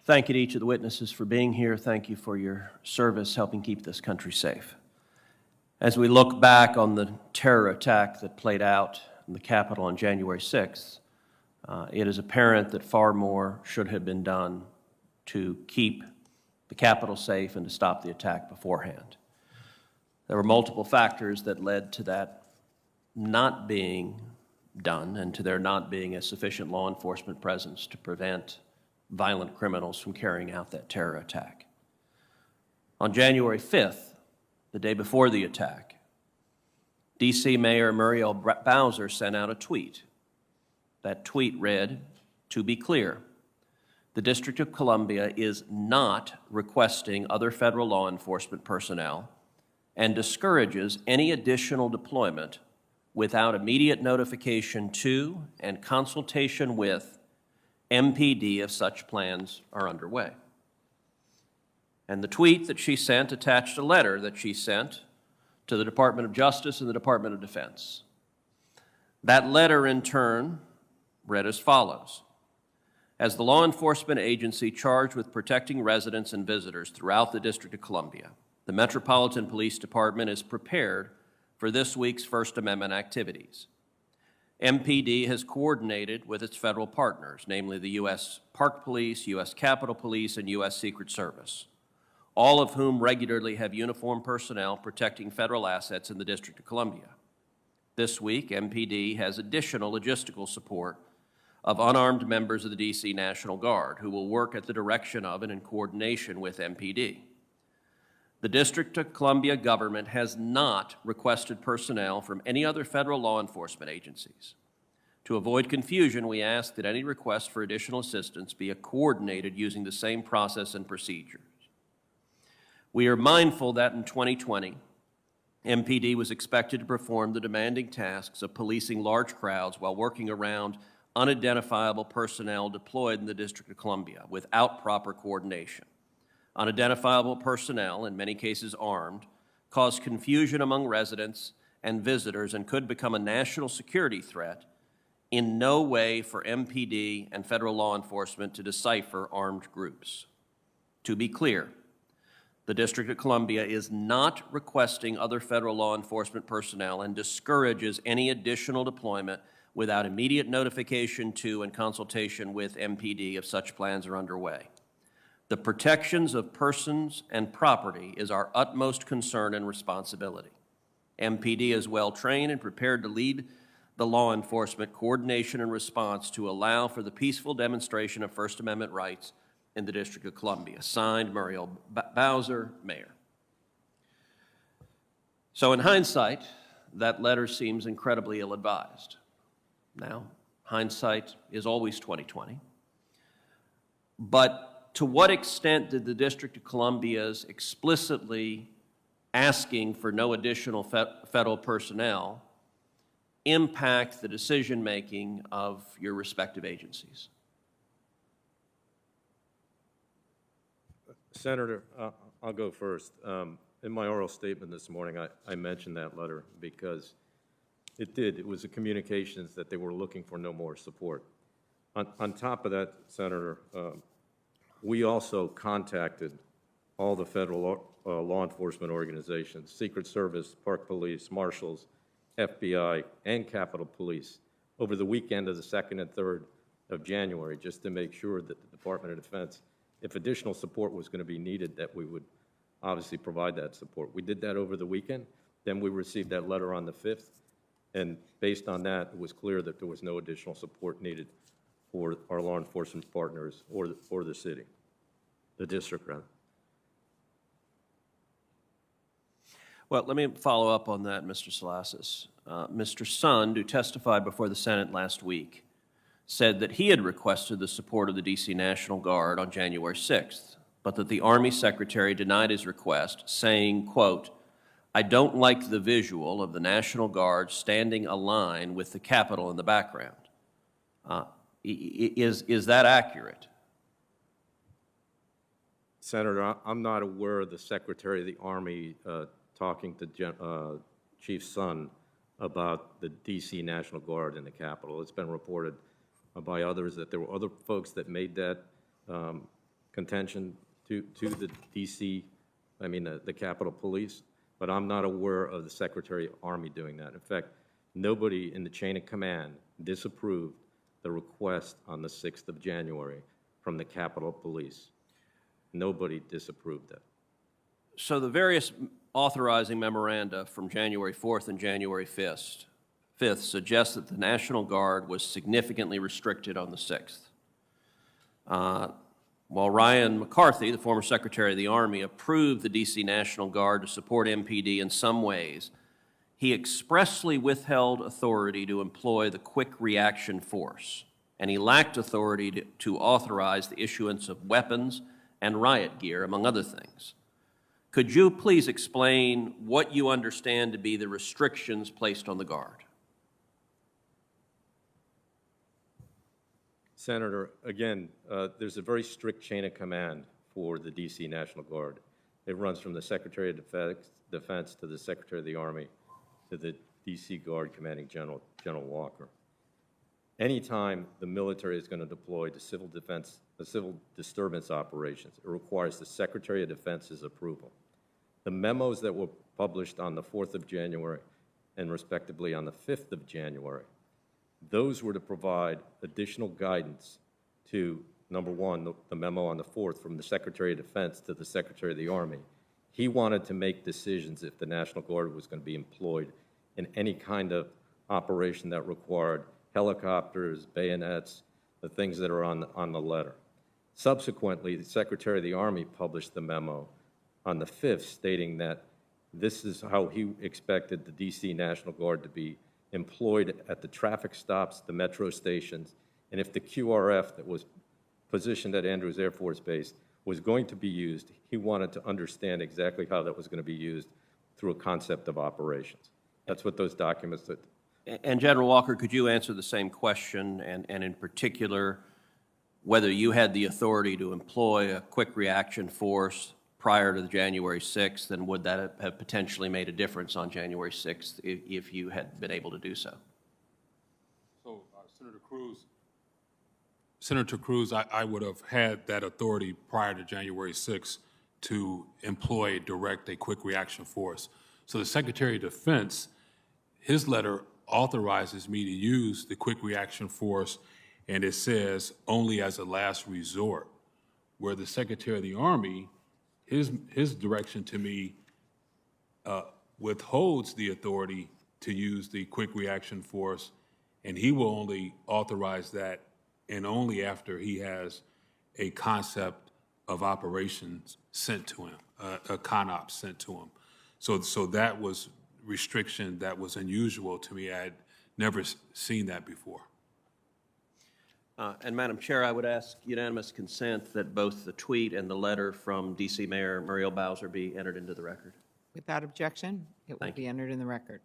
Thank you to each of the witnesses for being here. Thank you for your service helping keep this country safe. As we look back on the terror attack that played out in the Capitol on January 6th, it is apparent that far more should have been done to keep the Capitol safe and to stop the attack beforehand. There were multiple factors that led to that not being done and to there not being a sufficient law enforcement presence to prevent violent criminals from carrying out that terror attack. On January 5th, the day before the attack, D.C. Mayor Muriel Bowser sent out a tweet. That tweet read, "To be clear, the District of Columbia is not requesting other federal law enforcement personnel and discourages any additional deployment without immediate notification to and consultation with MPD if such plans are underway." And the tweet that she sent attached a letter that she sent to the Department of Justice and the Department of Defense. That letter, in turn, read as follows: "As the law enforcement agency charged with protecting residents and visitors throughout the District of Columbia, the Metropolitan Police Department is prepared for this week's First Amendment activities. MPD has coordinated with its federal partners, namely the U.S. Park Police, U.S. Capitol Police, and U.S. Secret Service, all of whom regularly have uniformed personnel protecting federal assets in the District of Columbia. This week, MPD has additional logistical support of unarmed members of the D.C. National Guard who will work at the direction of and in coordination with MPD. The District of Columbia government has not requested personnel from any other federal law enforcement agencies. To avoid confusion, we ask that any request for additional assistance be coordinated using the same process and procedures. We are mindful that in 2020, MPD was expected to perform the demanding tasks of policing large crowds while working around unidentifiable personnel deployed in the District of Columbia without proper coordination. Unidentifiable personnel, in many cases armed, cause confusion among residents and visitors and could become a national security threat, in no way for MPD and federal law enforcement to decipher armed groups. To be clear, the District of Columbia is not requesting other federal law enforcement personnel and discourages any additional deployment without immediate notification to and consultation with MPD if such plans are underway. The protections of persons and property is our utmost concern and responsibility. MPD is well trained and prepared to lead the law enforcement coordination and response to allow for the peaceful demonstration of First Amendment rights in the District of Columbia." Signed, Muriel Bowser, Mayor. So in hindsight, that letter seems incredibly ill-advised. Now, hindsight is always 20/20. But to what extent did the District of Columbia's explicitly asking for no additional federal personnel impact the decision-making of your respective agencies? Senator, I'll go first. In my oral statement this morning, I mentioned that letter because it was a communications that they were looking for no more support. On top of that, Senator, we also contacted all the federal law enforcement organizations, Secret Service, Park Police, Marshals, FBI, and Capitol Police over the weekend of the 2nd and 3rd of January, just to make sure that the Department of Defense, if additional support was going to be needed, that we would obviously provide that support. We did that over the weekend. Then we received that letter on the 5th, and based on that, it was clear that there was no additional support needed for our law enforcement partners or the city, the district, rather. Well, let me follow up on that, Mr. Salasis. Mr. Sund, who testified before the Senate last week, said that he had requested the support of the D.C. National Guard on January 6th, but that the Army Secretary denied his request, saying, quote, "I don't like the visual of the National Guard standing a line with the Capitol in the background." Is that accurate? Senator, I'm not aware of the Secretary of the Army talking to Chief Sund about the D.C. National Guard and the Capitol. It's been reported by others that there were other folks that made that contention to the DC, the Capitol Police, but I'm not aware of the Secretary of Army doing that. In fact, nobody in the chain of command disapproved the request on the 6th of January from the Capitol Police. Nobody disapproved that. So the various authorizing memoranda from January 4th and January 5th suggest that the National Guard was significantly restricted on the 6th. While Ryan McCarthy, the former Secretary of the Army, approved the D.C. National Guard to support MPD in some ways, he expressly withheld authority to employ the Quick Reaction Force, and he lacked authority to authorize the issuance of weapons and riot gear, among other things. Could you please explain what you understand to be the restrictions placed on the Guard? Senator, again, there's a very strict chain of command for the D.C. National Guard. It runs from the Secretary of Defense to the Secretary of the Army to the D.C. Guard Commanding General Walker. Anytime the military is going to deploy to civil disturbance operations, it requires the Secretary of Defense's approval. The memos that were published on the 4th of January and respectively on the 5th of January, those were to provide additional guidance to, number one, the memo on the 4th from the Secretary of Defense to the Secretary of the Army. He wanted to make decisions if the National Guard was going to be employed in any kind of operation that required helicopters, bayonets, the things that are on the letter. Subsequently, the Secretary of the Army published the memo on the 5th stating that this is how he expected the D.C. National Guard to be employed at the traffic stops, the metro stations, and if the QRF that was positioned at Andrews Air Force Base was going to be used, he wanted to understand exactly how that was going to be used through a concept of operations. That's what those documents that. And General Walker, could you answer the same question, and in particular, whether you had the authority to employ a quick reaction force prior to the January 6th, and would that have potentially made a difference on January 6th if you had been able to do so? So, Senator Cruz, I would have had that authority prior to January 6th to employ, direct a quick reaction force. So the Secretary of Defense, his letter authorizes me to use the quick reaction force, and it says only as a last resort, where the Secretary of the Army, his direction to me withholds the authority to use the quick reaction force, and he will only authorize that and only after he has a concept of operations sent to him, a CONOP sent to him. So that was restriction that was unusual to me. I had never seen that before. And Madam Chair, I would ask unanimous consent that both the tweet and the letter from D.C. Mayor Muriel Bowser be entered into the record. Without objection, it will be entered in the record.